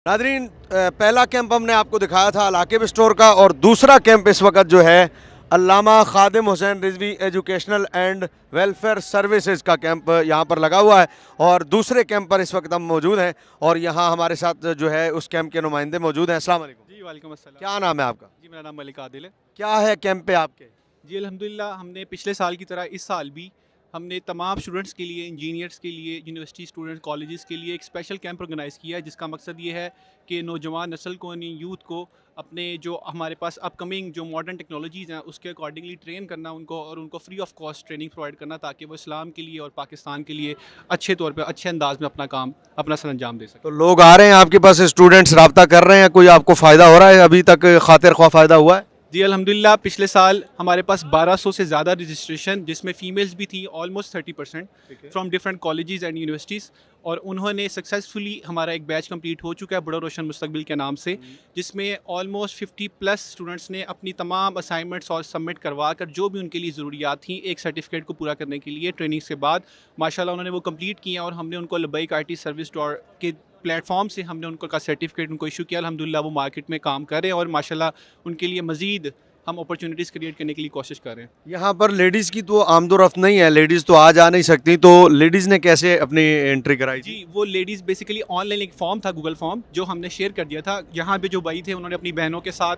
Nadreen, पहला camp हमने आपको दिखाया था अल-आकिब स्टोर का, और दूसरा कैंप इस वक्त जो है Allama Khadim Hussain Rizvi educational and welfare services का कैंप यहाँ पर लगा हुआ है। और दूसरे कैंप पर इस वक्त हम मौजूद हैं और यहाँ हमारे साथ जो है उस कैंप के नुमाइंदे मौजूद हैं। अस्सलाम वालेकुम। जी वालेकुम अस्सलाम। क्या नाम है आपका? जी मेरा नाम मलिक आदिल है। क्या है कैंप पे आपके? जी अल्हम्दुलिल्लाह हमने पिछले साल की तरह इस साल भी हमने तमाम स्टूडेंट्स के लिए, इंजीनियर्स के लिए, यूनिवर्सिटी स्टूडेंट्स, कॉलेजेस के लिए एक स्पेशल कैंप ऑर्गेनाइज़ किया है, जिसका मकसद ये है कि नौजवान नस्ल को, यूथ को अपने जो हमारे पास अपकमिंग जो मॉडर्न टेक्नोलॉजीज़ हैं उसके अकॉर्डिंगली ट्रेन करना उनको, और उनको free of cost training provide करना, ताकि वो इस्लाम के लिए और पाकिस्तान के लिए अच्छे तौर पर, अच्छे अंदाज में अपना काम, अपना सर अंजाम दे सकें। तो लोग आ रहे हैं आपके पास, स्टूडेंट्स रब्ता कर रहे हैं, कोई आपको फ़ायदा हो रहा है अभी तक, खातिर ख्वाह फ़ायदा हुआ है? जी अल्हम्दुलिल्लाह पिछले साल हमारे पास 1200 से ज़्यादा रजिस्ट्रेशन, जिसमें फ़ीमेल्स भी थी almost 30% from different colleges and universities, और उन्होंने सक्सेसफुली हमारा एक बैच कंप्लीट हो चुका है बड़ा रोशन मुस्तकबिल के नाम से, जिसमें ऑलमोस्ट 50+ स्टूडेंट्स ने अपनी तमाम असाइनमेंट्स और सबमिट करवा कर जो भी उनके लिए ज़रूरियात थी एक सर्टिफिकेट को पूरा करने के लिए ट्रेनिंग्स के बाद माशाल्लाह उन्होंने वो कंप्लीट किया, और हमने उनको लबैक IT सर्विस के प्लेटफॉर्म से हमने उनको का सर्टिफिकेट उनको इशू किया। अल्हम्दुलिल्लाह वो मार्केट में काम कर रहे हैं, और माशाल्लाह उनके लिए मज़ीद हम अपॉर्चुनिटीज़ क्रिएट करने के लिए कोशिश कर रहे हैं। यहाँ पर लेडीज़ की तो आमदोरफ्त नहीं है, लेडीज़ तो आ जा नहीं सकती, तो लेडीज़ ने कैसे अपनी एंट्री कराई थी? जी वो लेडीज़ बेसिकली ऑनलाइन एक फॉर्म था, गूगल फॉर्म, जो हमने शेयर कर दिया था। यहाँ पे जो भाई थे उन्होंने अपनी बहनों के साथ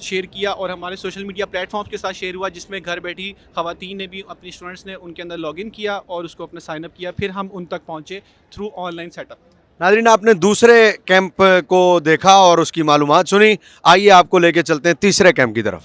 शेयर किया, और हमारे सोशल मीडिया प्लेटफॉर्म्स के साथ शेयर हुआ, जिसमें घर बैठी ख़वातीन ने भी, अपनी स्टूडेंट्स ने उनके अंदर लॉगिन किया और उसको अपना साइनअप किया, फिर हम उन तक पहुँचे थ्रू ऑनलाइन सेटअप। नाज़रीन, आपने दूसरे कैंप को देखा और उसकी मालूमात सुनी, आइए आपको लेके चलते हैं तीसरे कैंप की तरफ।